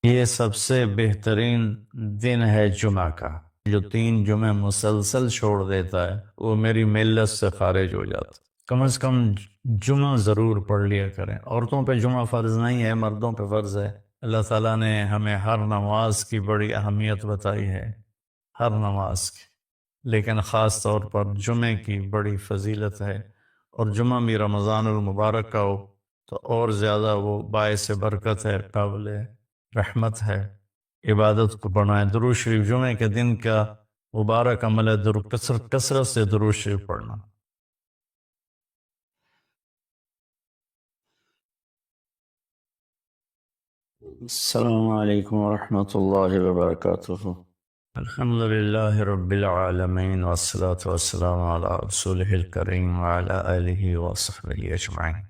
یہ سب سے بہترین دن ہے جمعہ کا۔ جو 3 جمعے مسلسل چھوڑ دیتا ہے وہ میری ملت سے خارج ہو جاتا ہے۔ کم از کم جمعہ ضرور پڑھ لیا کریں۔ عورتوں پہ جمعہ فرض نہیں ہے، مردوں پہ فرض ہے۔ اللہ تعالیٰ نے ہمیں ہر نماز کی بڑی اہمیت بتائی ہے، ہر نماز کی، لیکن خاص طور پر جمعے کی بڑی فضیلت ہے، اور جمعہ بھی رمضان المبارک کا ہو تو اور زیادہ وہ باعث برکت ہے، قابل رحمت ہے۔ عبادت کو بڑھائیں۔ درود شریف جمعے کے دن کا مبارک عمل ہے، کثرت سے درود شریف پڑھنا۔ السلام علیکم ورحمۃ اللہ وبرکاتہ۔ الحمد للہ رب العالمین والصلاة والسلام علی رسولہ الکریم وعلی آلہ وصحبہ اجمعین۔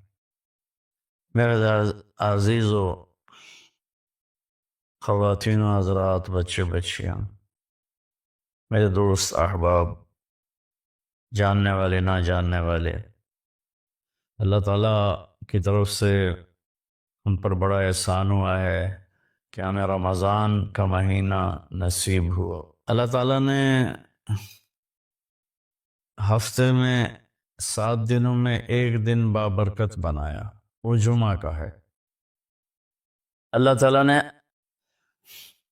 میرے عزیز و خواتین و حضرات، بچے بچیاں، میرے دوست احباب، جاننے والے نہ جاننے والے، اللہ تعالیٰ کی طرف سے ہم پر بڑا احسان ہوا ہے کہ ہمیں رمضان کا مہینہ نصیب ہوا۔ اللہ تعالیٰ نے ہفتے میں 7 دنوں میں ایک دن بابرکت بنایا، وہ جمعہ کا ہے۔ اللہ تعالیٰ نے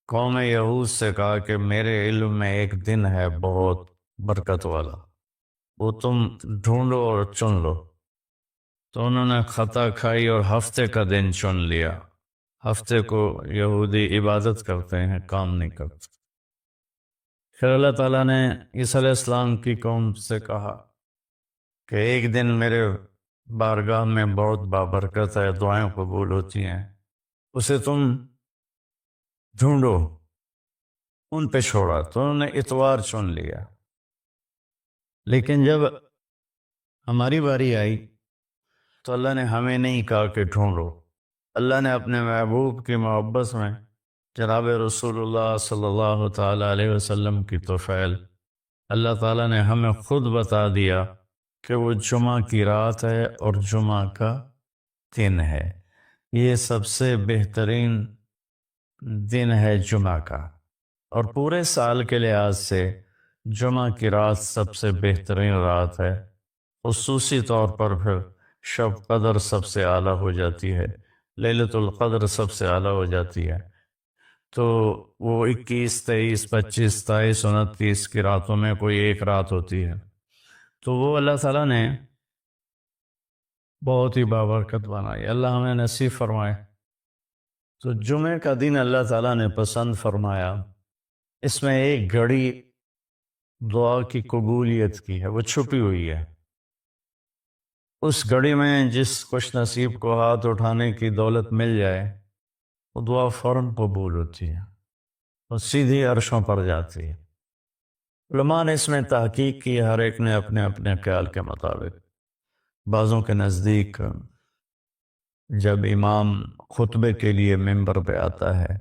قوم یہود سے کہا کہ میرے علم میں ایک دن ہے بہت برکت والا، وہ تم ڈھونڈو اور چن لو۔ تو انہوں نے خطا کھائی اور ہفتے کا دن چن لیا۔ ہفتے کو یہودی عبادت کرتے ہیں، کام نہیں کرتے۔ پھر اللہ تعالیٰ نے عیسیٰ علیہ السلام کی قوم سے کہا کہ ایک دن میرے بارگاہ میں بہت بابرکت ہے، دعائیں قبول ہوتی ہیں، اسے تم ڈھونڈو۔ ان پہ چھوڑا تو انہوں نے اتوار چن لیا۔ لیکن جب ہماری باری آئی تو اللہ نے ہمیں نہیں کہا کہ ڈھونڈو۔ اللہ نے اپنے محبوب کی محبت میں جناب رسول اللہ صلی اللہ تعالیٰ علیہ وسلم کی توفیل، اللہ تعالیٰ نے ہمیں خود بتا دیا کہ وہ جمعہ کی رات ہے اور جمعہ کا دن ہے۔ یہ سب سے بہترین دن ہے جمعہ کا، اور پورے سال کے لحاظ سے جمعہ کی رات سب سے بہترین رات ہے۔ خصوصی طور پر پھر شب قدر سب سے اعلیٰ ہو جاتی ہے، لیلۃ القدر سب سے اعلیٰ ہو جاتی ہے۔ تو وہ 21، 23، 25، 27، 29 کی راتوں میں کوئی ایک رات ہوتی ہے، تو وہ اللہ تعالیٰ نے بہت ہی بابرکت بنائی۔ اللہ ہمیں نصیب فرمائے۔ تو جمعے کا دن اللہ تعالیٰ نے پسند فرمایا، اس میں ایک گھڑی دعا کی قبولیت کی ہے، وہ چھپی ہوئی ہے۔ اس گھڑی میں جس خوش نصیب کو ہاتھ اٹھانے کی دولت مل جائے، وہ دعا فوراً قبول ہوتی ہے اور سیدھی عرشوں پر جاتی ہے۔ علماء نے اس میں تحقیق کی، ہر ایک نے اپنے اپنے خیال کے مطابق۔ بعضوں کے نزدیک جب امام خطبے کے لیے ممبر پہ آتا ہے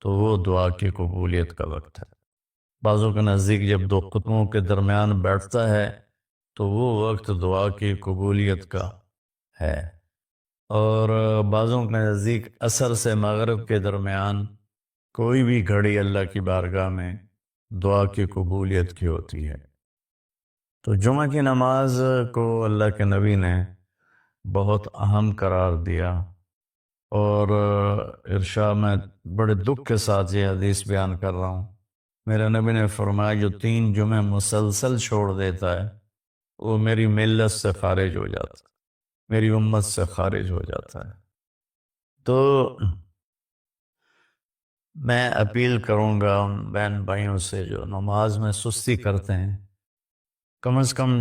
تو وہ دعا کی قبولیت کا وقت ہے۔ بعضوں کے نزدیک جب 2 خطبوں کے درمیان بیٹھتا ہے تو وہ وقت دعا کی قبولیت کا ہے، اور بعضوں کے نزدیک عصر سے مغرب کے درمیان کوئی بھی گھڑی اللہ کی بارگاہ میں دعا کی قبولیت کی ہوتی ہے۔ تو جمعہ کی نماز کو اللہ کے نبی نے بہت اہم قرار دیا، اور ارشاد میں بڑے دکھ کے ساتھ یہ حدیث بیان کر رہا ہوں۔ میرے نبی نے فرمایا جو 3 جمعے مسلسل چھوڑ دیتا ہے وہ میری ملت سے خارج ہو جاتا ہے، میری امت سے خارج ہو جاتا ہے۔ تو میں اپیل کروں گا ان بہن بھائیوں سے جو نماز میں سستی کرتے ہیں، کم از کم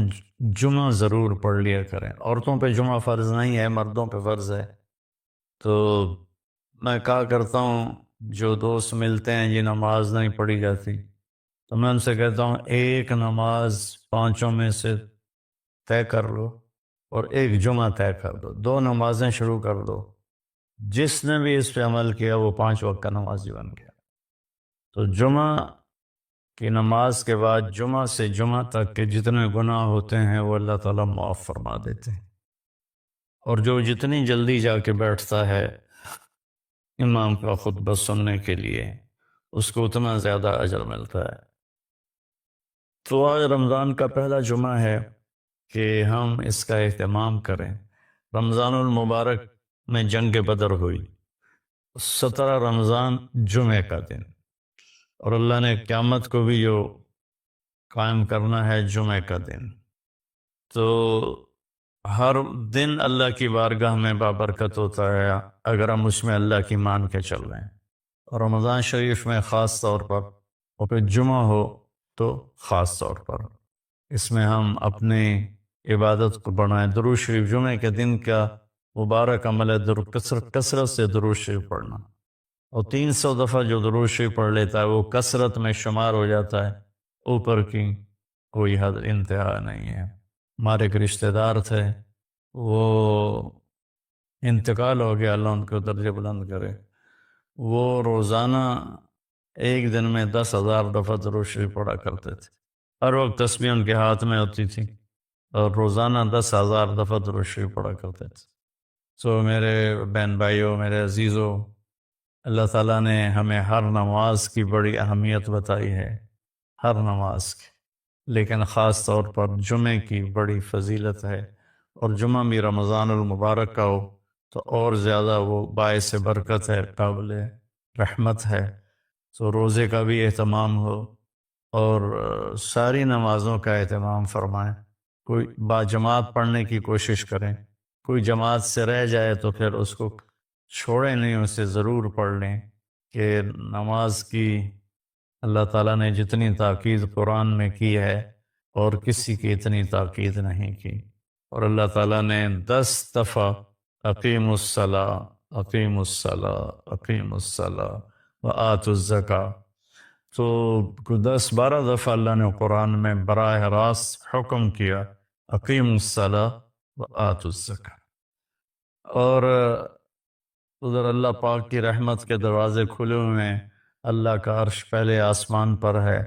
جمعہ ضرور پڑھ لیا کریں۔ عورتوں پہ جمعہ فرض نہیں ہے، مردوں پہ فرض ہے۔ تو میں کہا کرتا ہوں، جو دوست ملتے ہیں جی نماز نہیں پڑھی جاتی، تو میں ان سے کہتا ہوں ایک نماز 5 میں سے طے کر لو اور ایک جمعہ طے کر دو، 2 نمازیں شروع کر دو۔ جس نے بھی اس پہ عمل کیا وہ 5 وقت کا نمازی بن گیا۔ تو جمعہ کی نماز کے بعد جمعہ سے جمعہ تک کے جتنے گناہ ہوتے ہیں وہ اللہ تعالیٰ معاف فرما دیتے ہیں، اور جو جتنی جلدی جا کے بیٹھتا ہے امام کا خطبہ سننے کے لیے اس کو اتنا زیادہ اجر ملتا ہے۔ تو آج رمضان کا پہلا جمعہ ہے کہ ہم اس کا اہتمام کریں۔ رمضان المبارک میں جنگ بدر ہوئی، 17 رمضان جمعے کا دن، اور اللہ نے قیامت کو بھی جو قائم کرنا ہے جمعے کا دن۔ تو ہر دن اللہ کی بارگاہ میں بابرکت ہوتا ہے اگر ہم اس میں اللہ کی مان کے چل رہے ہیں، اور رمضان شریف میں خاص طور پر، اور پھر جمعہ ہو تو خاص طور پر اس میں ہم اپنی عبادت کو بڑھائیں۔ درود شریف جمعے کے دن کا مبارک عمل ہے، کثرت سے درود شریف پڑھنا، اور 300 دفعہ جو درود شریف پڑھ لیتا ہے وہ کثرت میں شمار ہو جاتا ہے، اوپر کی کوئی حد انتہا نہیں ہے۔ ہمارے ایک رشتہ دار تھے، وہ انتقال ہو گیا، اللہ ان کو درجہ بلند کرے۔ وہ روزانہ ایک دن میں 10,000 دفعہ درود شریف پڑھا کرتے تھے، ہر وقت تسبیح ان کے ہاتھ میں ہوتی تھی، اور روزانہ 10,000 دفعہ درود شریف پڑھا کرتے تھے۔ تو میرے بہن بھائیوں، میرے عزیزوں، اللہ تعالیٰ نے ہمیں ہر نماز کی بڑی اہمیت بتائی ہے، ہر نماز کی، لیکن خاص طور پر جمعے کی بڑی فضیلت ہے، اور جمعہ بھی رمضان المبارک کا ہو تو اور زیادہ وہ باعث برکت ہے، قابل رحمت ہے۔ تو روزے کا بھی اہتمام ہو، اور ساری نمازوں کا اہتمام فرمائیں، کوئی باجماعت پڑھنے کی کوشش کریں، کوئی جماعت سے رہ جائے تو پھر اس کو چھوڑیں نہیں، اسے ضرور پڑھ لیں، کہ نماز کی اللہ تعالیٰ نے جتنی تاکید قرآن میں کی ہے اور کسی کی اتنی تاکید نہیں کی۔ اور اللہ تعالیٰ نے 10 دفعہ اقیم الصلاۃ، اقیم الصلاۃ، اقیم الصلاۃ وآتوا الزکاۃ، تو 10-12 دفعہ اللہ نے قرآن میں براہ راست حکم کیا اقیم الصلاۃ وآتوا الزکاۃ۔ اور ادھر اللہ پاک کی رحمت کے دروازے کھلے ہوئے ہیں، اللہ کا عرش پہلے آسمان پر ہے،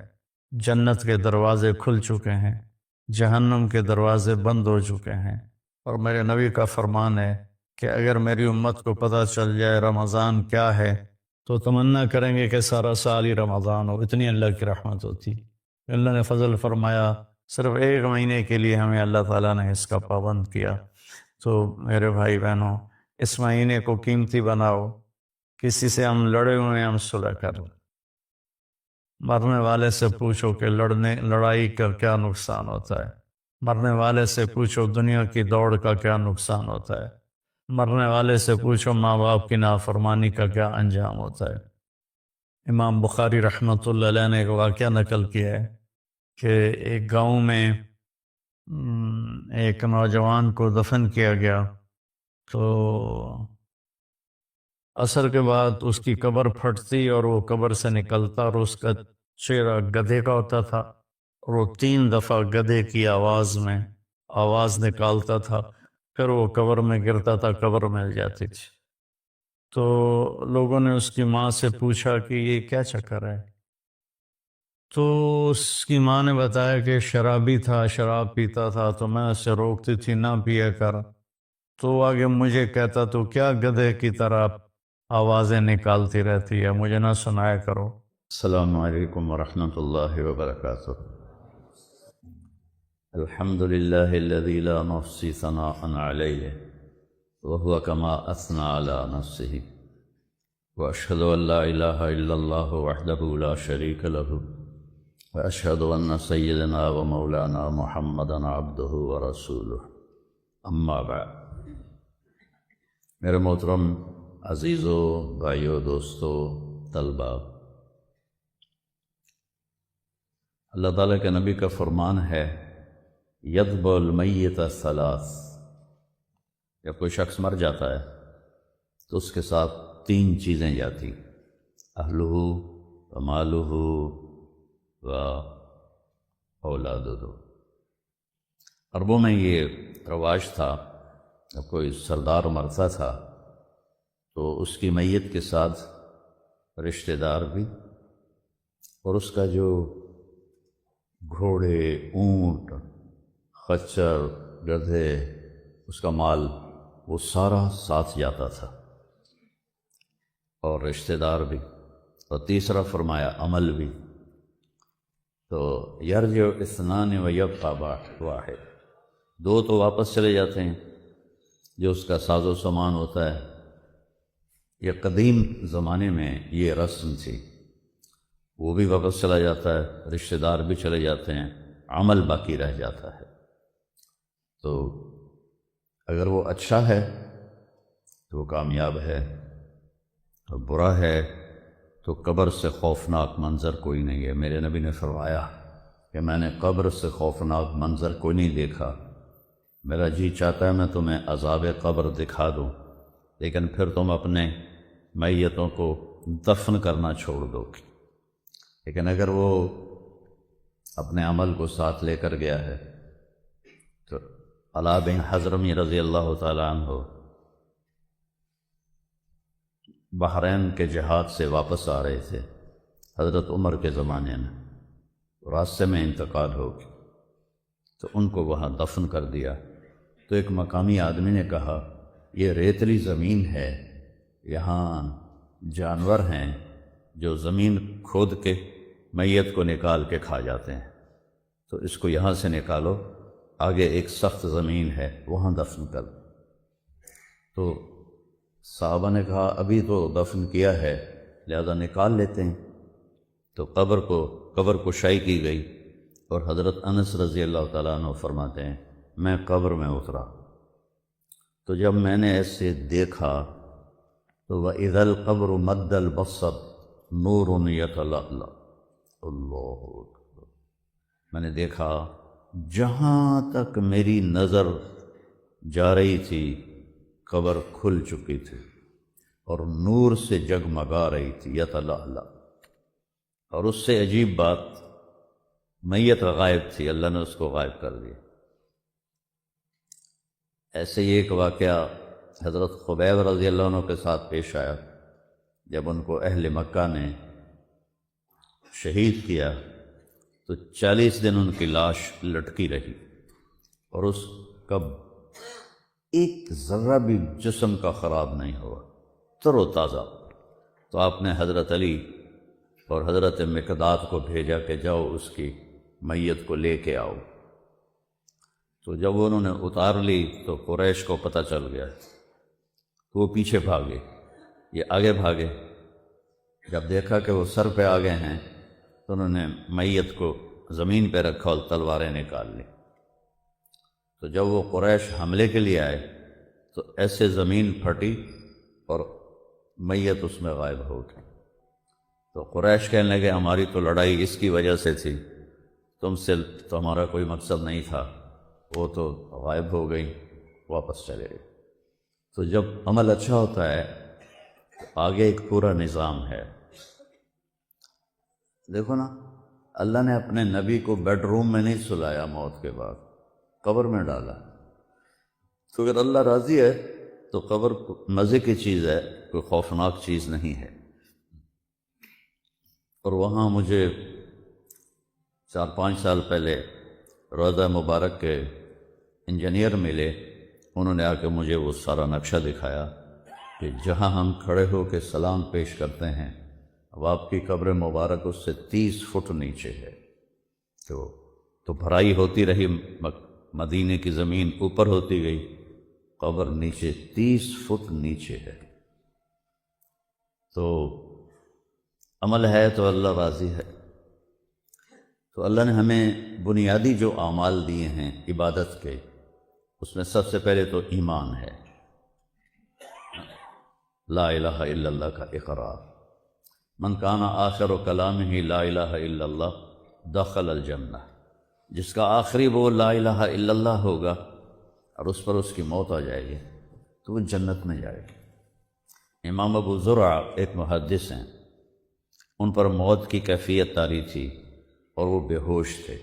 جنت کے دروازے کھل چکے ہیں، جہنم کے دروازے بند ہو چکے ہیں۔ اور میرے نبی کا فرمان ہے کہ اگر میری امت کو پتہ چل جائے رمضان کیا ہے تو تمنا کریں گے کہ سارا سال ہی رمضان ہو، اتنی اللہ کی رحمت ہوتی۔ اللہ نے فضل فرمایا، صرف ایک مہینے کے لیے ہمیں اللہ تعالیٰ نے اس کا پابند کیا۔ تو میرے بھائی بہنوں، اس مہینے کو قیمتی بناؤ، کسی سے ہم لڑے ہوئے ہیں ہم صلح کر لیں۔ مرنے والے سے پوچھو کہ لڑائی کا کیا نقصان ہوتا ہے، مرنے والے سے پوچھو دنیا کی دوڑ کا کیا نقصان ہوتا ہے، مرنے والے سے پوچھو ماں باپ کی نافرمانی کا کیا انجام ہوتا ہے۔ امام بخاری رحمۃ اللہ علیہ نے ایک واقعہ نقل کیا ہے کہ ایک گاؤں میں ایک نوجوان کو دفن کیا گیا، تو عصر کے بعد اس کی قبر پھٹتی اور وہ قبر سے نکلتا، اور اس کا چہرہ گدھے کا ہوتا تھا، اور وہ 3 دفعہ گدھے کی آواز میں آواز نکالتا تھا، پھر وہ قبر میں گرتا تھا، قبر مل جاتی تھی۔ تو لوگوں نے اس کی ماں سے پوچھا کہ یہ کیا چکر ہے؟ تو اس کی ماں نے بتایا کہ شرابی تھا، شراب پیتا تھا، تو میں اسے روکتی تھی نہ پیا کر، تو آگے مجھے کہتا تو کیا گدھے کی طرح آوازیں نکالتی رہتی ہے، مجھے نہ سنایا کرو۔ السلام علیکم ورحمۃ اللہ وبرکاتہ۔ الحمد للہ الذی لا نحصی ثناء علیہ وهو كما اثنى على نفسه واشهد ان لا اله الا الله وحده لا شريك له واشهد ان سيدنا ومولانا محمدا عبده ورسوله اما بعد۔ میرے محترم عزیزوں، بھائیوں، دوستوں، طلباء، اللہ تعالیٰ کے نبی کا فرمان ہے یذب المیت ثلاث، جب کوئی شخص مر جاتا ہے تو اس کے ساتھ 3 چیزیں جاتی، اہلہ و مالہ و اولادہ۔ عربوں میں یہ رواج تھا، جب کوئی سردار مرتا تھا تو اس کی میت کے ساتھ رشتہ دار بھی، اور اس کا جو گھوڑے، اونٹ، خچر، گدھے، اس کا مال، وہ سارا ساتھ جاتا تھا۔ اور رشتہ دار بھی، اور تیسرا فرمایا عمل بھی۔ تو یرجع اثنان و یبقی واحد، دو تو واپس چلے جاتے ہیں، جو اس کا ساز و سامان ہوتا ہے۔ یہ قدیم زمانے میں یہ رسم تھی، وہ بھی واپس چلا جاتا ہے، رشتہ دار بھی چلے جاتے ہیں، عمل باقی رہ جاتا ہے۔ تو اگر وہ اچھا ہے تو وہ کامیاب ہے، اور برا ہے تو قبر سے خوفناک منظر کوئی نہیں ہے۔ میرے نبی نے فرمایا کہ میں نے قبر سے خوفناک منظر کوئی نہیں دیکھا، میرا جی چاہتا ہے میں تمہیں عذاب قبر دکھا دوں، لیکن پھر تم اپنے میتوں کو دفن کرنا چھوڑ دو گے۔ لیکن اگر وہ اپنے عمل کو ساتھ لے کر گیا ہے تو علاء بن حضرمی رضی اللہ تعالیٰ عنہ بحرین کے جہاد سے واپس آ رہے تھے حضرت عمر کے زمانے میں، راستے میں انتقال ہو گیا تو ان کو وہاں دفن کر دیا۔ تو ایک مقامی آدمی نے کہا یہ ریتلی زمین ہے، یہاں جانور ہیں جو زمین کھود کے میت کو نکال کے کھا جاتے ہیں، تو اس کو یہاں سے نکالو، آگے ایک سخت زمین ہے وہاں دفن کر۔ تو صحابہ نے کہا ابھی تو دفن کیا ہے لہذا نکال لیتے ہیں۔ تو قبر کشائی کی گئی، اور حضرت انس رضی اللہ تعالیٰ عنہ فرماتے ہیں میں قبر میں اترا تو جب میں نے ایسے دیکھا تو وَإِذَا الْقَبْرُ مَدَّ الْبَصَرُ نُورٌ يَتَلَأْلَأُ، اللہ اکبر، میں نے دیکھا جہاں تک میری نظر جا رہی تھی قبر کھل چکی تھی اور نور سے جگمگا رہی تھی، یتلألأ۔ اور اس سے عجیب بات، میت غائب تھی، اللہ نے اس کو غائب کر دیا۔ ایسے ہی ایک واقعہ حضرت خبیب رضی اللہ عنہ کے ساتھ پیش آیا، جب ان کو اہل مکہ نے شہید کیا تو 40 دن ان کی لاش لٹکی رہی، اور اس کا ایک ذرہ بھی جسم کا خراب نہیں ہوا، تر و تازہ۔ تو آپ نے حضرت علی اور حضرت مقداد کو بھیجا کہ جاؤ اس کی میت کو لے کے آؤ۔ تو جب انہوں نے اتار لی تو قریش کو پتہ چل گیا، تو وہ پیچھے بھاگے، یہ آگے بھاگے۔ جب دیکھا کہ وہ سر پہ آگے ہیں تو انہوں نے میت کو زمین پہ رکھا اور تلواریں نکال لی۔ تو جب وہ قریش حملے کے لیے آئے تو ایسے زمین پھٹی اور میت اس میں غائب ہو گئی۔ تو قریش کہنے لگے ہماری تو لڑائی اس کی وجہ سے تھی، تم سے تو ہمارا کوئی مقصد نہیں تھا، وہ تو غائب ہو گئی، واپس چلے گئے۔ تو جب عمل اچھا ہوتا ہے تو آگے ایک پورا نظام ہے۔ دیکھو نا، اللہ نے اپنے نبی کو بیڈ روم میں نہیں سلایا، موت کے بعد قبر میں ڈالا۔ تو اگر اللہ راضی ہے تو قبر مزے کی چیز ہے، کوئی خوفناک چیز نہیں ہے۔ اور وہاں مجھے 4-5 سال پہلے روضہ مبارک کے انجینئر ملے، انہوں نے آ کے مجھے وہ سارا نقشہ دکھایا کہ جہاں ہم کھڑے ہو کے سلام پیش کرتے ہیں اب آپ کی قبر مبارک اس سے 30 فٹ نیچے ہے۔ تو بھرائی ہوتی رہی، مدینے کی زمین اوپر ہوتی گئی، قبر نیچے 30 فٹ نیچے ہے۔ تو عمل ہے تو اللہ راضی ہے۔ تو اللہ نے ہمیں بنیادی جو اعمال دیے ہیں عبادت کے، اس میں سب سے پہلے تو ایمان ہے، لا الہ الا اللہ کا اقرار۔ من کان آخر کلامہ لا الہ الا اللہ دخل الجنہ، جس کا آخری وہ لا الہ الا اللہ ہوگا اور اس پر اس کی موت آ جائے گی تو وہ جنت میں جائے گی۔ امام ابو زرع ایک محدث ہیں، ان پر موت کی کیفیت طاری تھی اور وہ بے ہوش تھے۔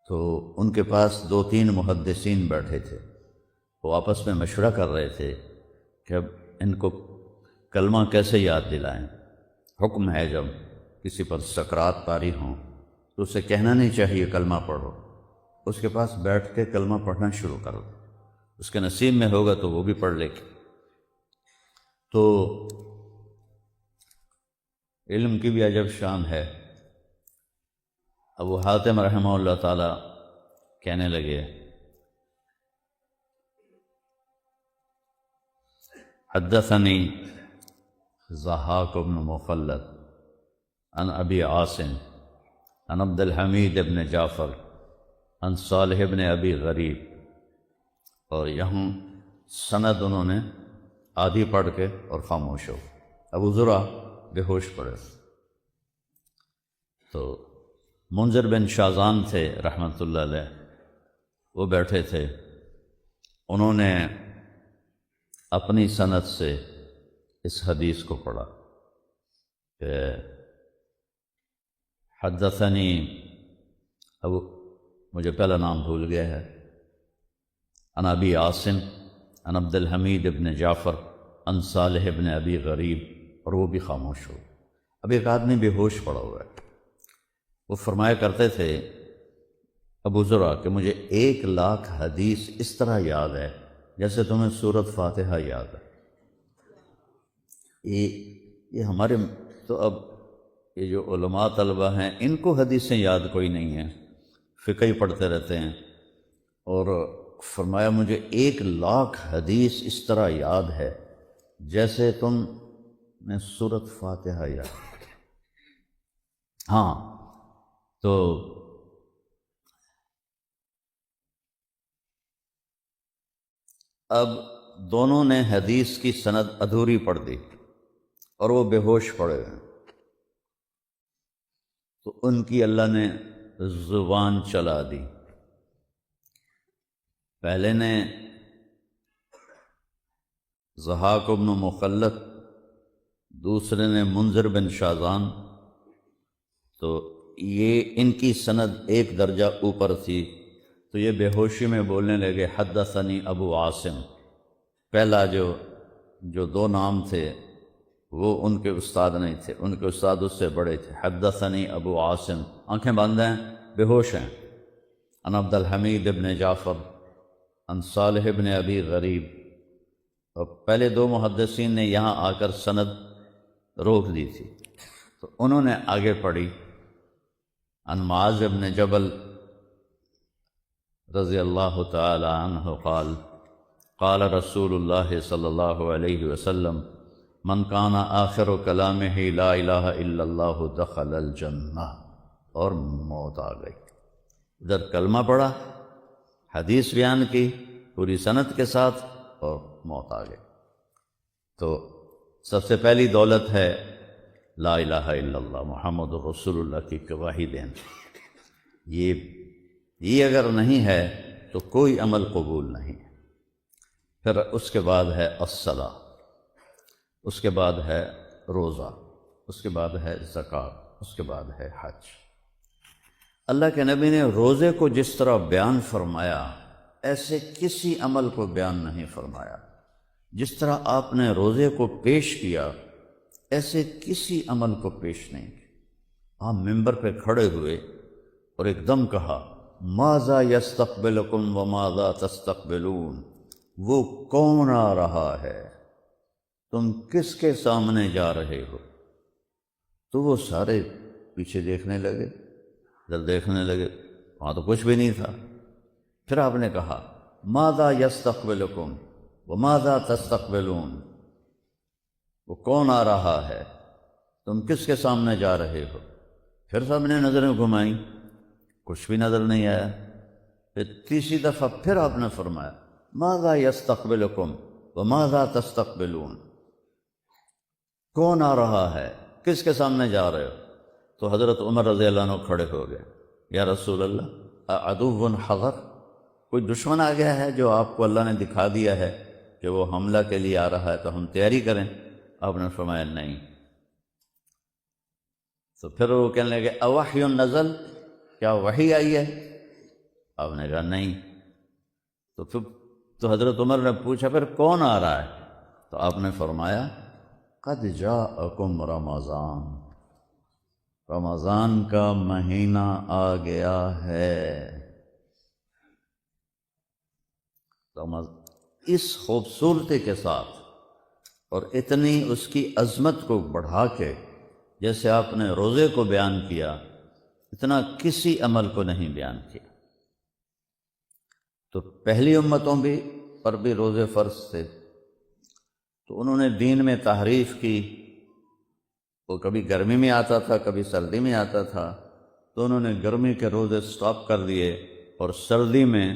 تو ان کے پاس 2-3 محدثین بیٹھے تھے، وہ آپس میں مشورہ کر رہے تھے کہ اب ان کو کلمہ کیسے یاد دلائیں۔ حکم ہے جب کسی پر سکرات طاری ہوں تو اسے کہنا نہیں چاہیے کلمہ پڑھو، اس کے پاس بیٹھ کے کلمہ پڑھنا شروع کرو، اس کے نصیب میں ہوگا تو وہ بھی پڑھ لے گی۔ تو علم کی بھی عجب شان ہے۔ ابو حاتم رحمہ اللہ تعالی کہنے لگے حدثنی ضحاک بن مخلد عن ابی عاصم عن عبد الحمید بن جعفر عن صالح بن ابی غریب، اور یہاں سند انہوں نے آدھی پڑھ کے اور خاموش ہو۔ ابو زرع بے ہوش پڑے، تو منذر بن شازان تھے رحمۃ اللہ علیہ، وہ بیٹھے تھے، انہوں نے اپنی سند سے اس حدیث کو پڑھا کہ حدثنی ابو، مجھے پہلا نام بھول گیا ہے، عن ابی عاصم عن عبد الحمید ابن جعفر عن صالح ابن ابی غریب، اور وہ بھی خاموش ہو۔ اب ایک آدمی بے ہوش پڑا ہوا ہے، وہ فرمایا کرتے تھے ابو زرع کہ مجھے 1,00,000 حدیث اس طرح یاد ہے جیسے تمہیں سورۃ فاتحہ یاد ہے۔ یہ ہمارے تو اب یہ جو علماء طلبہ ہیں ان کو حدیثیں یاد کوئی نہیں ہیں، فقہ ہی پڑھتے رہتے ہیں، اور فرمایا مجھے 1,00,000 حدیث اس طرح یاد ہے جیسے تم نے سورۃ فاتحہ یاد۔ ہاں، تو اب دونوں نے حدیث کی سند ادھوری پڑھ دی اور وہ بے ہوش پڑے ہیں، تو ان کی اللہ نے زبان چلا دی۔ پہلے نے ضحاک بن مخلد، دوسرے نے منذر بن شازان، تو یہ ان کی سند ایک درجہ اوپر تھی، تو یہ بے ہوشی میں بولنے لگے حدثنی ابو عاصم۔ پہلا جو 2 نام تھے وہ ان کے استاد نہیں تھے، ان کے استاد اس سے بڑے تھے۔ حدثنی ابو عاصم، آنکھیں بند ہیں، بے ہوش ہیں، عن عبد الحمید ابن جعفر عن صالح ابن ابی غریب، اور پہلے 2 محدثین نے یہاں آ کر سند روک دی تھی، تو انہوں نے آگے پڑھی عن معاذ بن جبل رضی اللہ تعالی عنہ قال قال رسول اللہ صلی اللہ علیہ وسلم من کان آخر کلامہ لا الہ الا اللہ دخل الجنہ، اور موت آ گئی۔ ادھر کلمہ پڑھا، حدیث بیان کی پوری سند کے ساتھ، اور موت آ گئی۔ تو سب سے پہلی دولت ہے لا الہ الا اللہ محمد رسول اللہ کی گواہی دینا۔ یہ اگر نہیں ہے تو کوئی عمل قبول نہیں۔ پھر اس کے بعد ہے الصلاۃ، اس کے بعد ہے روزہ، اس کے بعد ہے زکوٰۃ، اس کے بعد ہے حج۔ اللہ کے نبی نے روزے کو جس طرح بیان فرمایا ایسے کسی عمل کو بیان نہیں فرمایا۔ جس طرح آپ نے روزے کو پیش کیا ایسے کسی عمل کو پیش نہیں کیا۔ آپ ممبر پہ کھڑے ہوئے اور ایک دم کہا ماذا یستقبلکم وماذا تستقبلون، وہ کون آ رہا ہے، تم کس کے سامنے جا رہے ہو؟ تو وہ سارے پیچھے دیکھنے لگے، ادھر دیکھنے لگے، وہاں تو کچھ بھی نہیں تھا۔ پھر آپ نے کہا ماذا یستقبلکم وماذا تستقبلون، وہ کون آ رہا ہے، تم کس کے سامنے جا رہے ہو؟ پھر سب نے نظریں گھمائیں، کچھ بھی نظر نہیں آیا۔ پھر تیسری دفعہ پھر آپ نے فرمایا ماذا یستقبلکم وماذا تستقبلون، کون آ رہا ہے، کس کے سامنے جا رہے ہو؟ تو حضرت عمر رضی اللہ عنہ کھڑے ہو گئے، یا رسول اللہ عدو حضر، کوئی دشمن آ گیا ہے جو آپ کو اللہ نے دکھا دیا ہے کہ وہ حملہ کے لیے آ رہا ہے تو ہم تیاری کریں؟ آپ نے فرمایا نہیں۔ تو پھر وہ کہنے لگے اوحی نزل، کیا وحی آئی ہے؟ آپ نے کہا نہیں۔ تو حضرت عمر نے پوچھا پھر کون آ رہا ہے؟ تو آپ نے فرمایا قد جاءکم رمضان، رمضان کا مہینہ آ گیا ہے۔ اس خوبصورتی کے ساتھ اور اتنی اس کی عظمت کو بڑھا کے جیسے آپ نے روزے کو بیان کیا اتنا کسی عمل کو نہیں بیان کیا۔ تو پہلی امتوں پر بھی روزے فرض تھے، تو انہوں نے دین میں تحریف کی، وہ کبھی گرمی میں آتا تھا کبھی سردی میں آتا تھا، تو انہوں نے گرمی کے روزے سٹاپ کر دیے اور سردی میں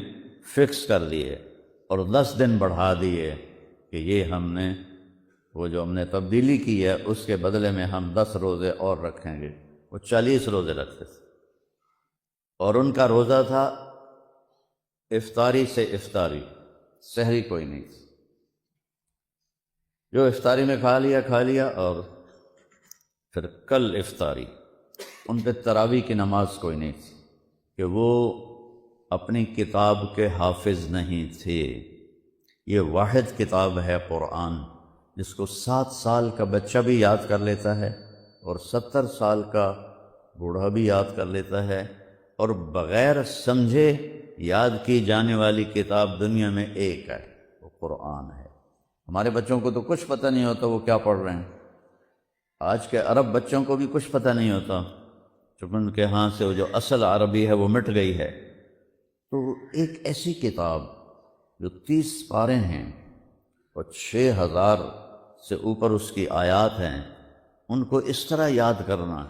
فکس کر دیے اور 10 دن بڑھا دیے کہ یہ ہم نے تبدیلی کی ہے، اس کے بدلے میں ہم 10 روزے اور رکھیں گے۔ وہ 40 روزے رکھتے تھے، اور ان کا روزہ تھا افطاری سے افطاری، سحری کوئی نہیں تھی۔ جو افطاری میں کھا لیا اور پھر کل افطاری۔ ان پہ تراویح کی نماز کوئی نہیں تھی کہ وہ اپنی کتاب کے حافظ نہیں تھے۔ یہ واحد کتاب ہے قرآن، جس کو 7 سال کا بچہ بھی یاد کر لیتا ہے اور 70 سال کا بوڑھا بھی یاد کر لیتا ہے، اور بغیر سمجھے یاد کی جانے والی کتاب دنیا میں ایک ہے، وہ قرآن ہے۔ ہمارے بچوں کو تو کچھ پتہ نہیں ہوتا وہ کیا پڑھ رہے ہیں، آج کے عرب بچوں کو بھی کچھ پتہ نہیں ہوتا، چونکہ ان کے ہاں سے وہ جو اصل عربی ہے وہ مٹ گئی ہے۔ تو ایک ایسی کتاب جو 30 پارے ہیں اور 6000 سے اوپر اس کی آیات ہیں، ان کو اس طرح یاد کرنا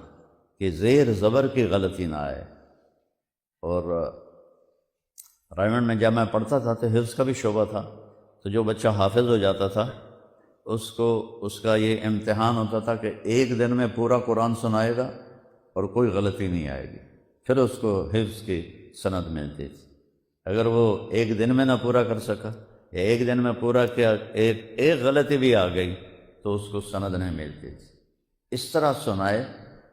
کہ زیر زبر کی غلطی نہ آئے۔ اور رائمنڈ میں جب میں پڑھتا تھا تو حفظ کا بھی شعبہ تھا، تو جو بچہ حافظ ہو جاتا تھا اس کا یہ امتحان ہوتا تھا کہ 1 دن میں پورا قرآن سنائے گا اور کوئی غلطی نہیں آئے گی، پھر اس کو حفظ کی سند ملتی تھی۔ اگر وہ 1 دن میں نہ پورا کر سکا یا 1 دن میں پورا کیا، ایک غلطی بھی آ گئی تو اس کو سند نہیں ملتی تھی۔ اس طرح سنائے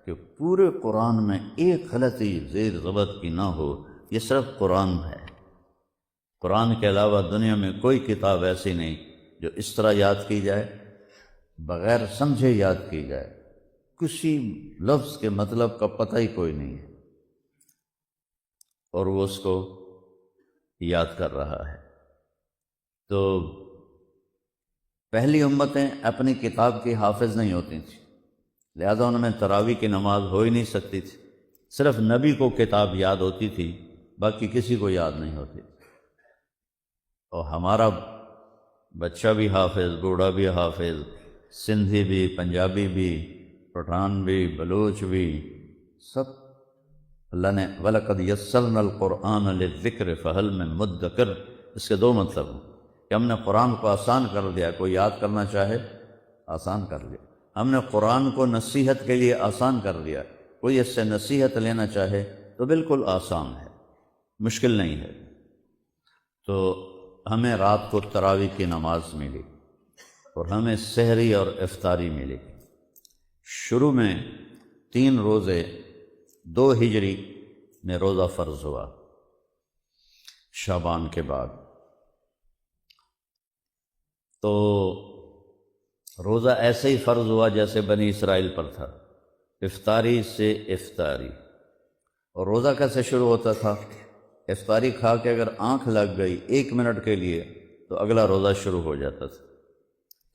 کہ پورے قرآن میں ایک غلطی زیر ضبط کی نہ ہو۔ یہ صرف قرآن ہے، قرآن کے علاوہ دنیا میں کوئی کتاب ایسی نہیں جو اس طرح یاد کی جائے، بغیر سمجھے یاد کی جائے، کسی لفظ کے مطلب کا پتہ ہی کوئی نہیں ہے، اور وہ اس کو یاد کر رہا ہے۔ تو پہلی امتیں اپنی کتاب کی حافظ نہیں ہوتی تھیں، لہذا ان میں تراویح کی نماز ہو ہی نہیں سکتی تھی۔ صرف نبی کو کتاب یاد ہوتی تھی، باقی کسی کو یاد نہیں ہوتی تھی۔ اور ہمارا بچہ بھی حافظ، بوڑھا بھی حافظ، سندھی بھی، پنجابی بھی، پٹھان بھی، بلوچ بھی، سب اللہ نے وَلَقَدْ يَسَّرْنَا الْقُرْآنَ لِلذِّكْرِ فَهَلْ مِن مُدَّكِرٍ، اس کے 2 مطلب ہیں کہ ہم نے قرآن کو آسان کر دیا، کوئی یاد کرنا چاہے آسان کر دیا۔ ہم نے قرآن کو نصیحت کے لیے آسان کر دیا، کوئی اس سے نصیحت لینا چاہے تو بالکل آسان ہے، مشکل نہیں ہے۔ تو ہمیں رات کو تراویح کی نماز ملی اور ہمیں سحری اور افطاری ملی۔ شروع میں 3 روزے 2 ہجری میں روزہ فرض ہوا، شعبان کے بعد۔ تو روزہ ایسے ہی فرض ہوا جیسے بنی اسرائیل پر تھا، افطاری سے افطاری۔ اور روزہ کیسے شروع ہوتا تھا؟ افطاری کھا کے اگر آنکھ لگ گئی 1 منٹ کے لیے تو اگلا روزہ شروع ہو جاتا تھا۔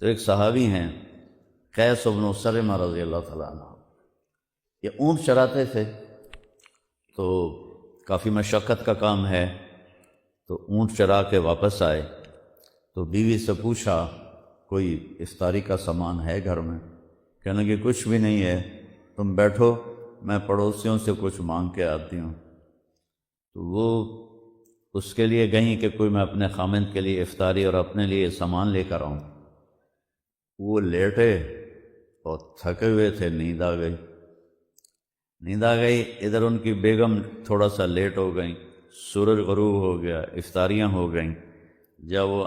تو ایک صحابی ہیں قیس بن سلمہ رضی اللہ تعالیٰ عنہ، یہ اونٹ چراتے تھے، تو کافی مشقت کا کام ہے، تو اونٹ چرا کے واپس آئے تو بیوی سے پوچھا کوئی افطاری کا سامان ہے گھر میں؟ کہنے کہ کچھ بھی نہیں ہے، تم بیٹھو میں پڑوسیوں سے کچھ مانگ کے آتی ہوں۔ تو وہ اس کے لیے گئیں کہ کوئی میں اپنے خامند کے لیے افطاری اور اپنے لیے سامان لے کر آؤں۔ وہ لیٹے اور تھکے ہوئے تھے، نیند آ گئی۔ ادھر ان کی بیگم تھوڑا سا لیٹ ہو گئیں، سورج غروب ہو گیا، افطاریاں ہو گئیں۔ جب وہ